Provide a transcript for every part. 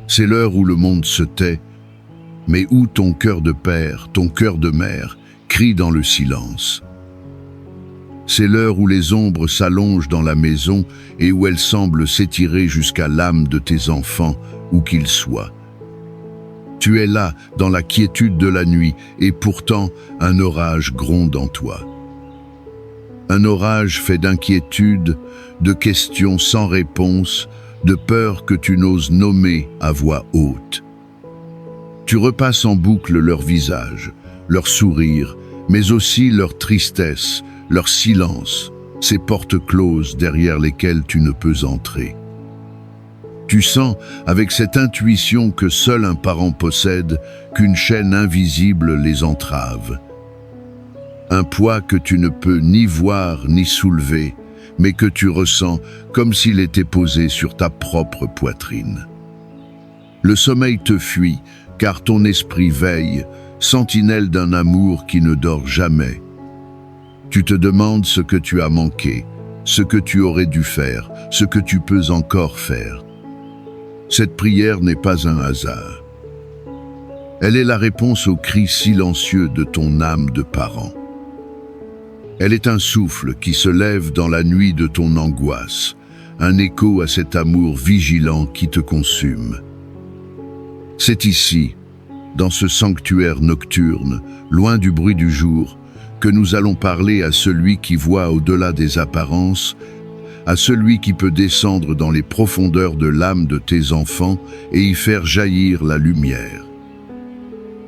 C'est l'heure où le monde se tait, mais où ton cœur de père, ton cœur de mère, crie dans le silence. C'est l'heure où les ombres s'allongent dans la maison et où elles semblent s'étirer jusqu'à l'âme de tes enfants, où qu'ils soient. Tu es là, dans la quiétude de la nuit, et pourtant un orage gronde en toi. Un orage fait d'inquiétude, de questions sans réponse, de peur que tu n'oses nommer à voix haute. Tu repasses en boucle leurs visages, leurs sourires, mais aussi leur tristesse, leur silence, ces portes closes derrière lesquelles tu ne peux entrer. Tu sens, avec cette intuition que seul un parent possède, qu'une chaîne invisible les entrave. Un poids que tu ne peux ni voir ni soulever, mais que tu ressens comme s'il était posé sur ta propre poitrine. Le sommeil te fuit, car ton esprit veille, sentinelle d'un amour qui ne dort jamais. Tu te demandes ce que tu as manqué, ce que tu aurais dû faire, ce que tu peux encore faire. Cette prière n'est pas un hasard. Elle est la réponse au cri silencieux de ton âme de parent. Elle est un souffle qui se lève dans la nuit de ton angoisse, un écho à cet amour vigilant qui te consume. C'est ici, dans ce sanctuaire nocturne, loin du bruit du jour, que nous allons parler à celui qui voit au-delà des apparences, à celui qui peut descendre dans les profondeurs de l'âme de tes enfants et y faire jaillir la lumière.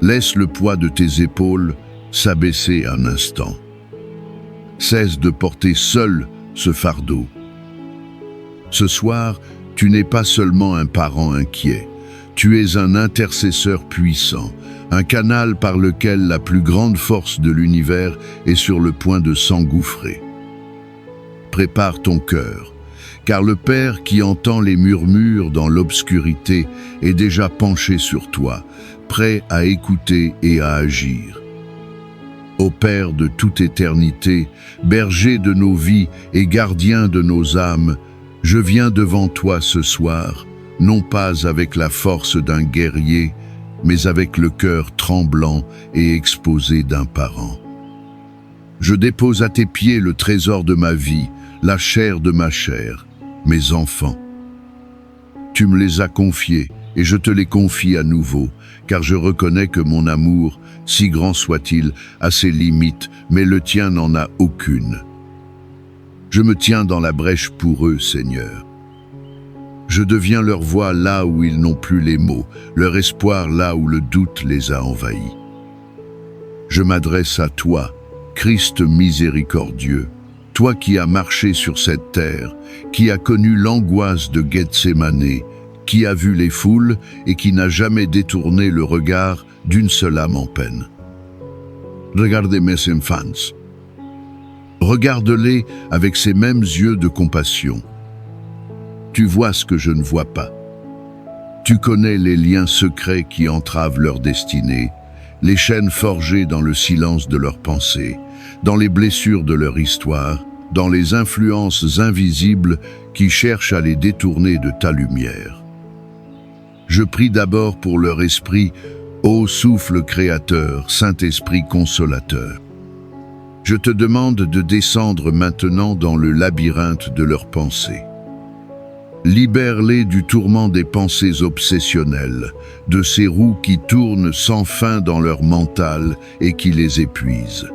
Laisse le poids de tes épaules s'abaisser un instant. Cesse de porter seul ce fardeau. Ce soir, tu n'es pas seulement un parent inquiet, tu es un intercesseur puissant, un canal par lequel la plus grande force de l'univers est sur le point de s'engouffrer. Prépare ton cœur, car le Père qui entend les murmures dans l'obscurité est déjà penché sur toi, prêt à écouter et à agir. Ô Père de toute éternité, berger de nos vies et gardien de nos âmes, je viens devant toi ce soir, non pas avec la force d'un guerrier, mais avec le cœur tremblant et exposé d'un parent. Je dépose à tes pieds le trésor de ma vie, la chair de ma chair, mes enfants. Tu me les as confiés et je te les confie à nouveau, car je reconnais que mon amour, si grand soit-il, a ses limites, mais le tien n'en a aucune. Je me tiens dans la brèche pour eux, Seigneur. Je deviens leur voix là où ils n'ont plus les mots, leur espoir là où le doute les a envahis. Je m'adresse à toi, Christ miséricordieux, toi qui as marché sur cette terre, qui as connu l'angoisse de Gethsémané, qui a vu les foules et qui n'a jamais détourné le regard d'une seule âme en peine. Regardez mes enfants. Regarde-les avec ces mêmes yeux de compassion. Tu vois ce que je ne vois pas. Tu connais les liens secrets qui entravent leur destinée, les chaînes forgées dans le silence de leurs pensées, dans les blessures de leur histoire, dans les influences invisibles qui cherchent à les détourner de ta lumière. Je prie d'abord pour leur esprit, ô souffle créateur, Saint-Esprit consolateur. Je te demande de descendre maintenant dans le labyrinthe de leurs pensées. Libère-les du tourment des pensées obsessionnelles, de ces roues qui tournent sans fin dans leur mental et qui les épuisent.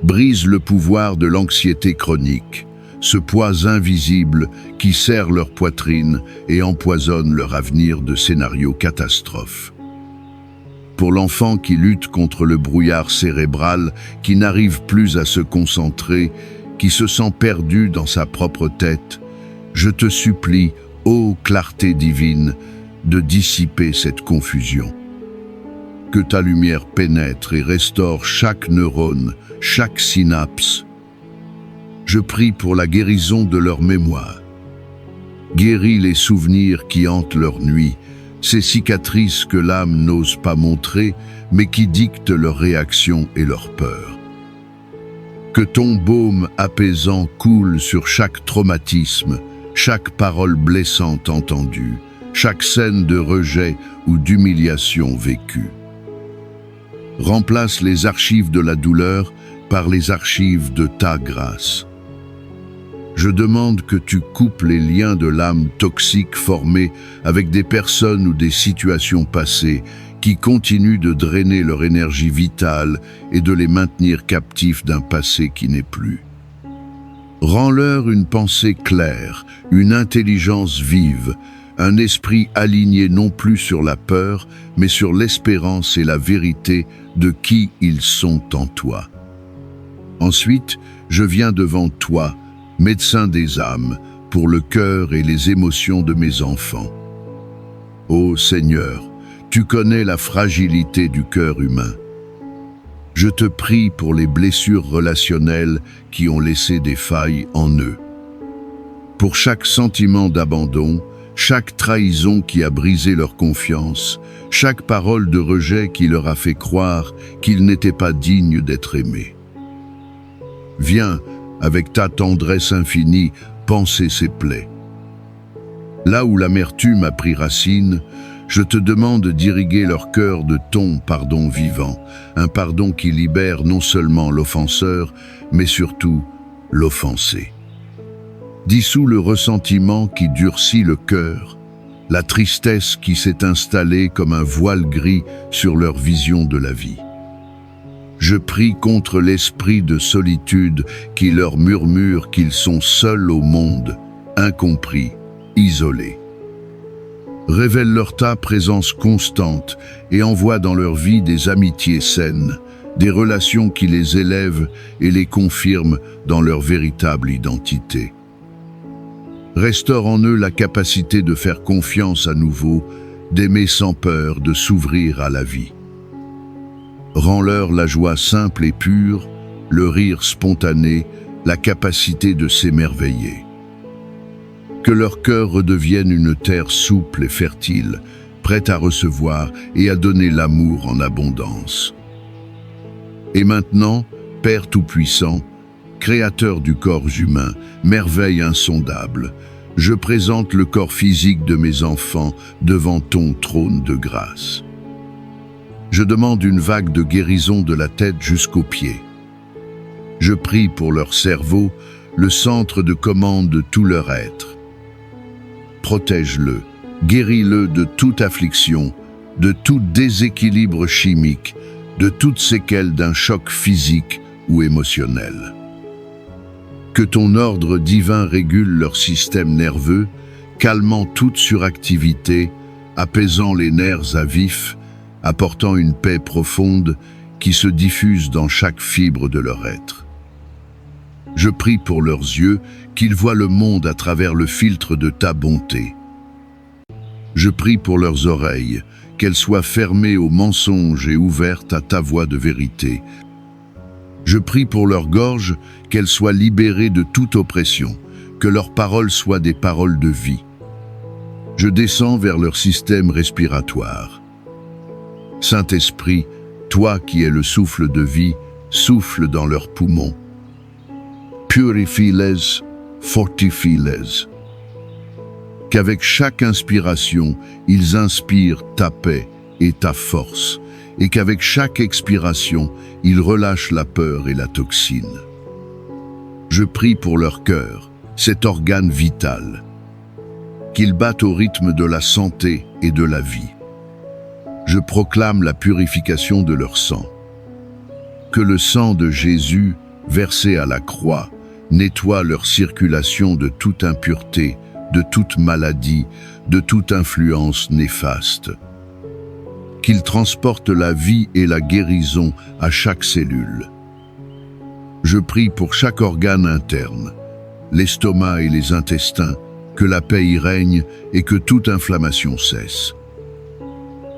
Brise le pouvoir de l'anxiété chronique, ce poids invisible qui serre leur poitrine et empoisonne leur avenir de scénarios catastrophes. Pour l'enfant qui lutte contre le brouillard cérébral, qui n'arrive plus à se concentrer, qui se sent perdu dans sa propre tête, je te supplie, ô clarté divine, de dissiper cette confusion. Que ta lumière pénètre et restaure chaque neurone, chaque synapse. Je prie pour la guérison de leur mémoire. Guéris les souvenirs qui hantent leur nuit, ces cicatrices que l'âme n'ose pas montrer, mais qui dictent leurs réactions et leurs peurs. Que ton baume apaisant coule sur chaque traumatisme, chaque parole blessante entendue, chaque scène de rejet ou d'humiliation vécue. Remplace les archives de la douleur par les archives de ta grâce. Je demande que tu coupes les liens de l'âme toxique formés avec des personnes ou des situations passées qui continuent de drainer leur énergie vitale et de les maintenir captifs d'un passé qui n'est plus. Rends-leur une pensée claire, une intelligence vive, un esprit aligné non plus sur la peur, mais sur l'espérance et la vérité de qui ils sont en toi. Ensuite, je viens devant toi, médecin des âmes, pour le cœur et les émotions de mes enfants. Ô Seigneur, tu connais la fragilité du cœur humain. Je te prie pour les blessures relationnelles qui ont laissé des failles en eux. Pour chaque sentiment d'abandon, chaque trahison qui a brisé leur confiance, chaque parole de rejet qui leur a fait croire qu'ils n'étaient pas dignes d'être aimés. Viens, avec ta tendresse infinie, panser ces plaies. Là où l'amertume a pris racine, je te demande d'irriguer leur cœur de ton pardon vivant, un pardon qui libère non seulement l'offenseur, mais surtout l'offensé. Dissous le ressentiment qui durcit le cœur, la tristesse qui s'est installée comme un voile gris sur leur vision de la vie. Je prie contre l'esprit de solitude qui leur murmure qu'ils sont seuls au monde, incompris, isolés. Révèle-leur ta présence constante et envoie dans leur vie des amitiés saines, des relations qui les élèvent et les confirment dans leur véritable identité. Restaure en eux la capacité de faire confiance à nouveau, d'aimer sans peur, de s'ouvrir à la vie. Rends-leur la joie simple et pure, le rire spontané, la capacité de s'émerveiller. Que leur cœur redevienne une terre souple et fertile, prête à recevoir et à donner l'amour en abondance. Et maintenant, Père Tout-Puissant, Créateur du corps humain, merveille insondable, je présente le corps physique de mes enfants devant ton trône de grâce. Je demande une vague de guérison de la tête jusqu'aux pieds. Je prie pour leur cerveau, le centre de commande de tout leur être. Protège-le, guéris-le de toute affliction, de tout déséquilibre chimique, de toute séquelle d'un choc physique ou émotionnel. Que ton ordre divin régule leur système nerveux, calmant toute suractivité, apaisant les nerfs à vif, apportant une paix profonde qui se diffuse dans chaque fibre de leur être. Je prie pour leurs yeux, qu'ils voient le monde à travers le filtre de ta bonté. Je prie pour leurs oreilles, qu'elles soient fermées aux mensonges et ouvertes à ta voix de vérité. Je prie pour leur gorge, qu'elles soient libérées de toute oppression, que leurs paroles soient des paroles de vie. Je descends vers leur système respiratoire. Saint-Esprit, toi qui es le souffle de vie, souffle dans leurs poumons. Purifie-les, fortifie-les. Qu'avec chaque inspiration, ils inspirent ta paix et ta force, et qu'avec chaque expiration, ils relâchent la peur et la toxine. Je prie pour leur cœur, cet organe vital, qu'ils battent au rythme de la santé et de la vie. Je proclame la purification de leur sang. Que le sang de Jésus, versé à la croix, nettoie leur circulation de toute impureté, de toute maladie, de toute influence néfaste. Qu'il transporte la vie et la guérison à chaque cellule. Je prie pour chaque organe interne, l'estomac et les intestins, que la paix y règne et que toute inflammation cesse.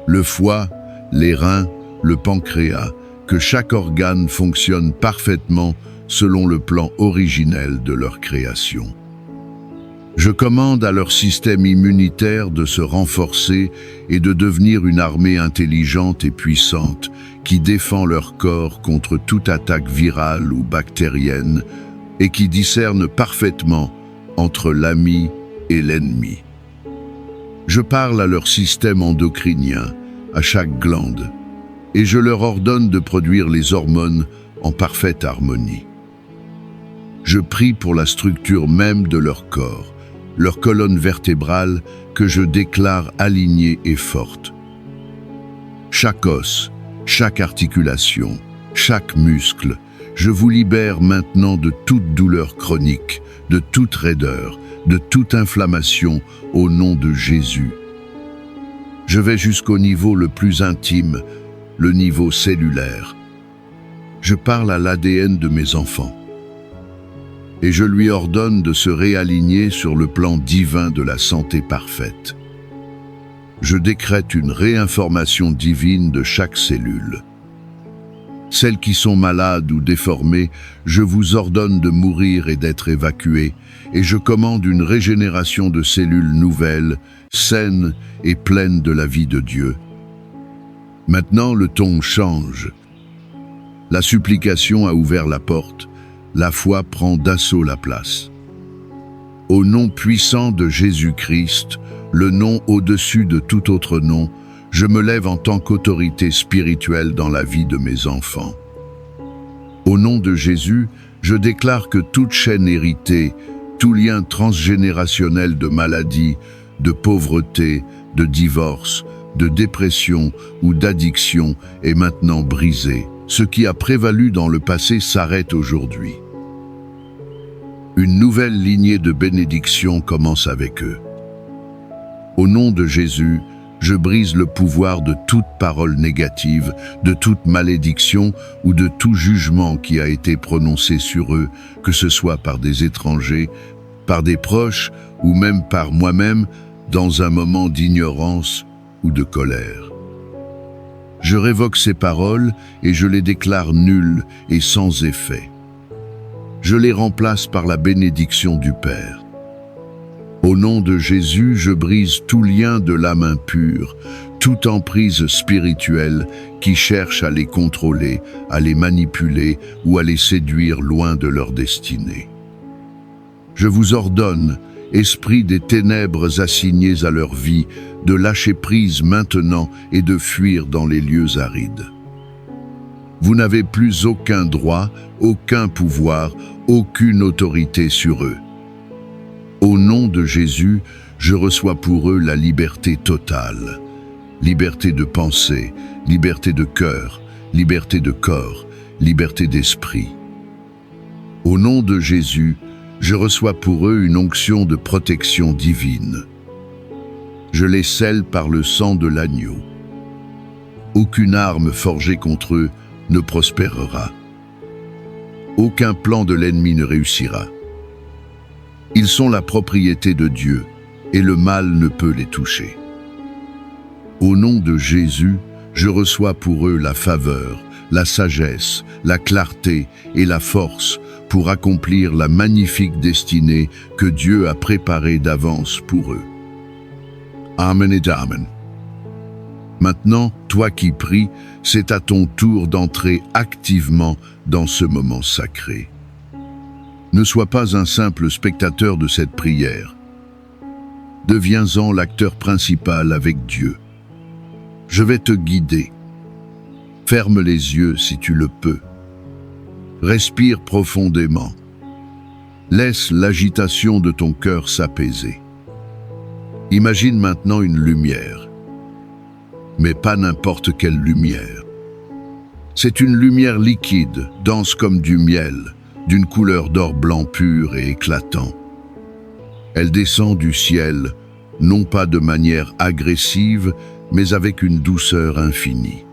Le foie, les reins, le pancréas, que chaque organe fonctionne parfaitement selon le plan originel de leur création. Je commande à leur système immunitaire de se renforcer et de devenir une armée intelligente et puissante qui défend leur corps contre toute attaque virale ou bactérienne et qui discerne parfaitement entre l'ami et l'ennemi. Je parle à leur système endocrinien, à chaque glande, et je leur ordonne de produire les hormones en parfaite harmonie. Je prie pour la structure même de leur corps, leur colonne vertébrale que je déclare alignée et forte. Chaque os, chaque articulation, chaque muscle, je vous libère maintenant de toute douleur chronique, de toute raideur, de toute inflammation au nom de Jésus. Je vais jusqu'au niveau le plus intime, le niveau cellulaire. Je parle à l'ADN de mes enfants et je lui ordonne de se réaligner sur le plan divin de la santé parfaite. Je décrète une réinformation divine de chaque cellule. Celles qui sont malades ou déformées, je vous ordonne de mourir et d'être évacuées, et je commande une régénération de cellules nouvelles, saines et pleines de la vie de Dieu. Maintenant, le ton change. La supplication a ouvert la porte, la foi prend d'assaut la place. Au nom puissant de Jésus-Christ, le nom au-dessus de tout autre nom, je me lève en tant qu'autorité spirituelle dans la vie de mes enfants. Au nom de Jésus, je déclare que toute chaîne héritée, tout lien transgénérationnel de maladie, de pauvreté, de divorce, de dépression ou d'addiction est maintenant brisé. Ce qui a prévalu dans le passé s'arrête aujourd'hui. Une nouvelle lignée de bénédiction commence avec eux. Au nom de Jésus, je brise le pouvoir de toute parole négative, de toute malédiction ou de tout jugement qui a été prononcé sur eux, que ce soit par des étrangers, par des proches ou même par moi-même, dans un moment d'ignorance ou de colère. Je révoque ces paroles et je les déclare nulles et sans effet. Je les remplace par la bénédiction du Père. Au nom de Jésus, je brise tout lien de l'âme impure, toute emprise spirituelle qui cherche à les contrôler, à les manipuler ou à les séduire loin de leur destinée. Je vous ordonne, esprit des ténèbres assignés à leur vie, de lâcher prise maintenant et de fuir dans les lieux arides. Vous n'avez plus aucun droit, aucun pouvoir, aucune autorité sur eux. Au nom de Jésus, je reçois pour eux la liberté totale. Liberté de pensée, liberté de cœur, liberté de corps, liberté d'esprit. Au nom de Jésus, je reçois pour eux une onction de protection divine. Je les scelle par le sang de l'agneau. Aucune arme forgée contre eux ne prospérera. Aucun plan de l'ennemi ne réussira. Ils sont la propriété de Dieu, et le mal ne peut les toucher. Au nom de Jésus, je reçois pour eux la faveur, la sagesse, la clarté et la force pour accomplir la magnifique destinée que Dieu a préparée d'avance pour eux. Amen et Amen. Maintenant, toi qui pries, c'est à ton tour d'entrer activement dans ce moment sacré. Ne sois pas un simple spectateur de cette prière. Deviens-en l'acteur principal avec Dieu. Je vais te guider. Ferme les yeux si tu le peux. Respire profondément. Laisse l'agitation de ton cœur s'apaiser. Imagine maintenant une lumière. Mais pas n'importe quelle lumière. C'est une lumière liquide, dense comme du miel, d'une couleur d'or blanc pur et éclatant. Elle descend du ciel, non pas de manière agressive, mais avec une douceur infinie.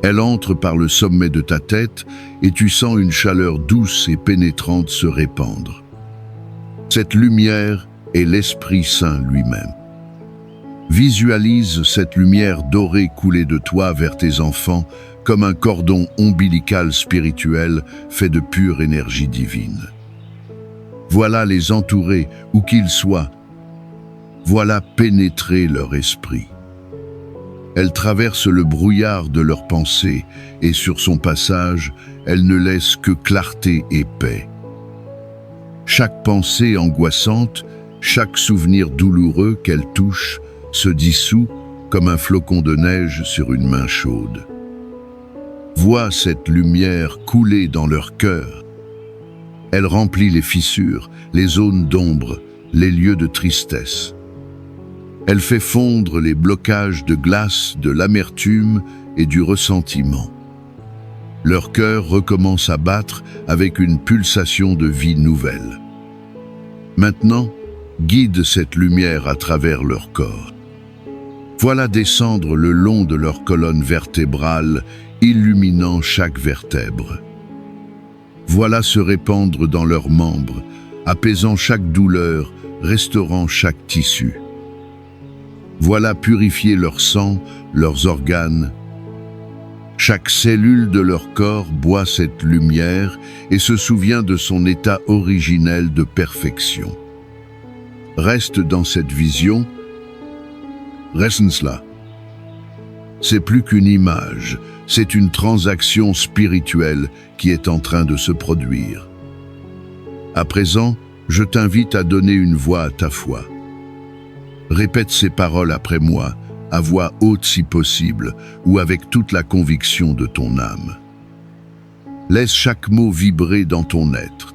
Elle entre par le sommet de ta tête et tu sens une chaleur douce et pénétrante se répandre. Cette lumière est l'Esprit Saint lui-même. Visualise cette lumière dorée couler de toi vers tes enfants comme un cordon ombilical spirituel fait de pure énergie divine. Voilà les entourer, où qu'ils soient. Voilà pénétrer leur esprit. Elle traverse le brouillard de leurs pensées et sur son passage, elle ne laisse que clarté et paix. Chaque pensée angoissante, chaque souvenir douloureux qu'elle touche, se dissout comme un flocon de neige sur une main chaude. Vois cette lumière couler dans leur cœur. Elle remplit les fissures, les zones d'ombre, les lieux de tristesse. Elle fait fondre les blocages de glace, de l'amertume et du ressentiment. Leur cœur recommence à battre avec une pulsation de vie nouvelle. Maintenant, guide cette lumière à travers leur corps. Voilà descendre le long de leur colonne vertébrale, illuminant chaque vertèbre. Voilà se répandre dans leurs membres, apaisant chaque douleur, restaurant chaque tissu. Voilà purifier leur sang, leurs organes. Chaque cellule de leur corps boit cette lumière et se souvient de son état originel de perfection. Reste dans cette vision, reste-là. C'est plus qu'une image, c'est une transaction spirituelle qui est en train de se produire. À présent, je t'invite à donner une voix à ta foi. Répète ces paroles après moi, à voix haute si possible, ou avec toute la conviction de ton âme. Laisse chaque mot vibrer dans ton être.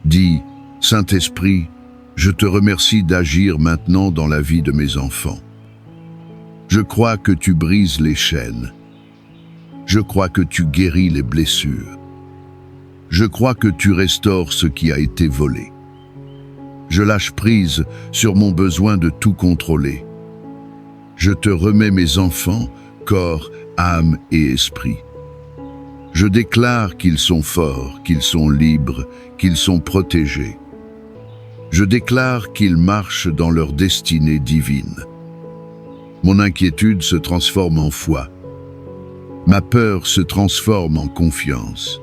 Dis, Saint-Esprit, je te remercie d'agir maintenant dans la vie de mes enfants. Je crois que tu brises les chaînes. Je crois que tu guéris les blessures. Je crois que tu restaures ce qui a été volé. Je lâche prise sur mon besoin de tout contrôler. Je te remets mes enfants, corps, âme et esprit. Je déclare qu'ils sont forts, qu'ils sont libres, qu'ils sont protégés. Je déclare qu'ils marchent dans leur destinée divine. Mon inquiétude se transforme en foi. Ma peur se transforme en confiance.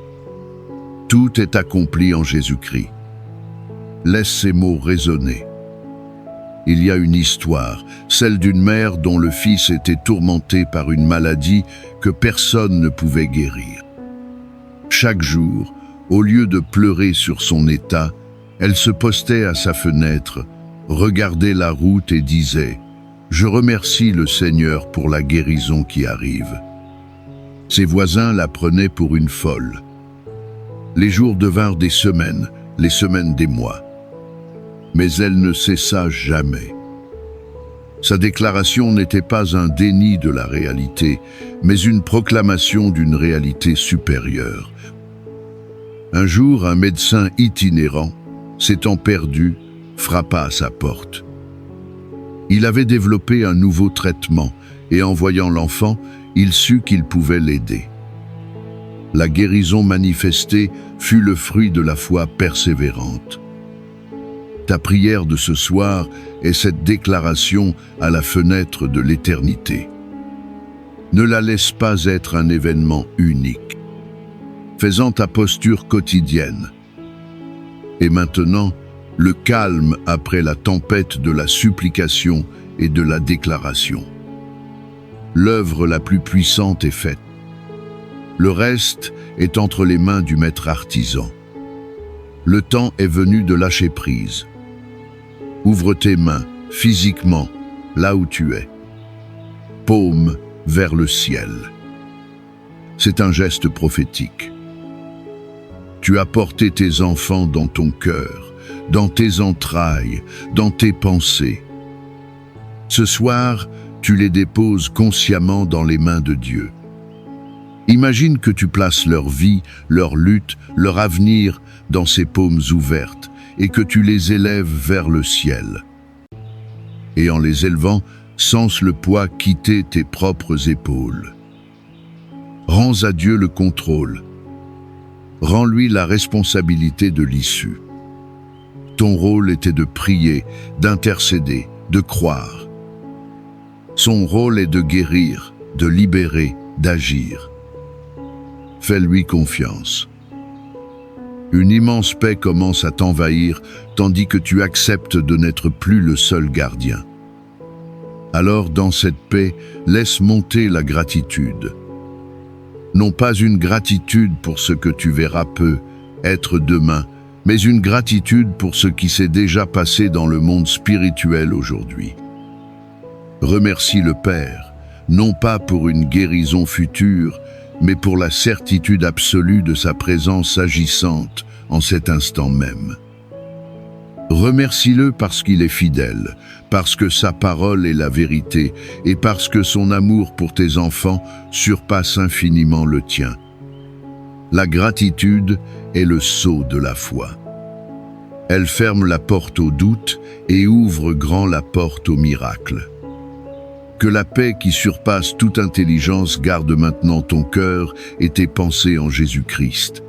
Tout est accompli en Jésus-Christ. Laisse ces mots résonner. Il y a une histoire, celle d'une mère dont le fils était tourmenté par une maladie que personne ne pouvait guérir. Chaque jour, au lieu de pleurer sur son état, elle se postait à sa fenêtre, regardait la route et disait « Je remercie le Seigneur pour la guérison qui arrive ». Ses voisins la prenaient pour une folle. Les jours devinrent des semaines, les semaines des mois. Mais elle ne cessa jamais. Sa déclaration n'était pas un déni de la réalité, mais une proclamation d'une réalité supérieure. Un jour, un médecin itinérant, s'étant perdu, frappa à sa porte. Il avait développé un nouveau traitement et en voyant l'enfant, il sut qu'il pouvait l'aider. La guérison manifestée fut le fruit de la foi persévérante. Ta prière de ce soir est cette déclaration à la fenêtre de l'éternité. Ne la laisse pas être un événement unique. Fais-en ta posture quotidienne. Et maintenant, le calme après la tempête de la supplication et de la déclaration. L'œuvre la plus puissante est faite. Le reste est entre les mains du maître artisan. Le temps est venu de lâcher prise. Ouvre tes mains, physiquement, là où tu es. Paume vers le ciel. C'est un geste prophétique. Tu as porté tes enfants dans ton cœur, dans tes entrailles, dans tes pensées. Ce soir, tu les déposes consciemment dans les mains de Dieu. Imagine que tu places leur vie, leur lutte, leur avenir dans ces paumes ouvertes et que tu les élèves vers le ciel. Et en les élevant, sens le poids quitter tes propres épaules. Rends à Dieu le contrôle. Rends-lui la responsabilité de l'issue. Ton rôle était de prier, d'intercéder, de croire. Son rôle est de guérir, de libérer, d'agir. Fais-lui confiance. Une immense paix commence à t'envahir, tandis que tu acceptes de n'être plus le seul gardien. Alors, dans cette paix, laisse monter la gratitude. Non pas une gratitude pour ce que tu verras peu être demain, mais une gratitude pour ce qui s'est déjà passé dans le monde spirituel aujourd'hui. Remercie le Père, non pas pour une guérison future, mais pour la certitude absolue de sa présence agissante en cet instant même. Remercie-le parce qu'il est fidèle, parce que sa parole est la vérité et parce que son amour pour tes enfants surpasse infiniment le tien. La gratitude est le sceau de la foi. Elle ferme la porte au doute et ouvre grand la porte au miracle. Que la paix qui surpasse toute intelligence garde maintenant ton cœur et tes pensées en Jésus-Christ.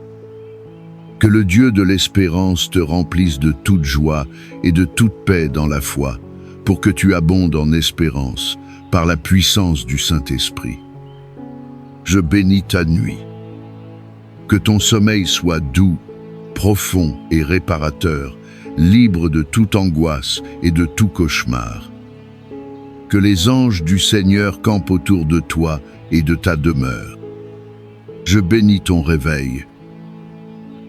Que le Dieu de l'espérance te remplisse de toute joie et de toute paix dans la foi, pour que tu abondes en espérance par la puissance du Saint-Esprit. Je bénis ta nuit. Que ton sommeil soit doux, profond et réparateur, libre de toute angoisse et de tout cauchemar. Que les anges du Seigneur campent autour de toi et de ta demeure. Je bénis ton réveil.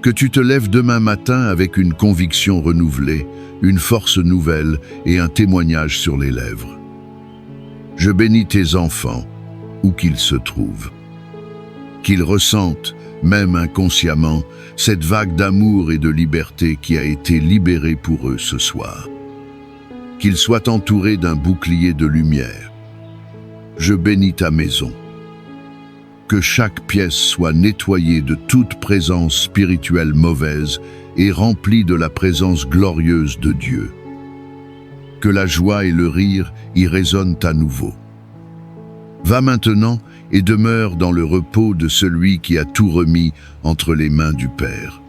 Que tu te lèves demain matin avec une conviction renouvelée, une force nouvelle et un témoignage sur les lèvres. Je bénis tes enfants, où qu'ils se trouvent. Qu'ils ressentent, même inconsciemment, cette vague d'amour et de liberté qui a été libérée pour eux ce soir. Qu'ils soient entourés d'un bouclier de lumière. Je bénis ta maison. Que chaque pièce soit nettoyée de toute présence spirituelle mauvaise et remplie de la présence glorieuse de Dieu. Que la joie et le rire y résonnent à nouveau. Va maintenant et demeure dans le repos de celui qui a tout remis entre les mains du Père.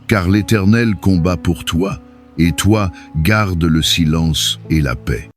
Car l'Éternel combat pour toi, et toi garde le silence et la paix.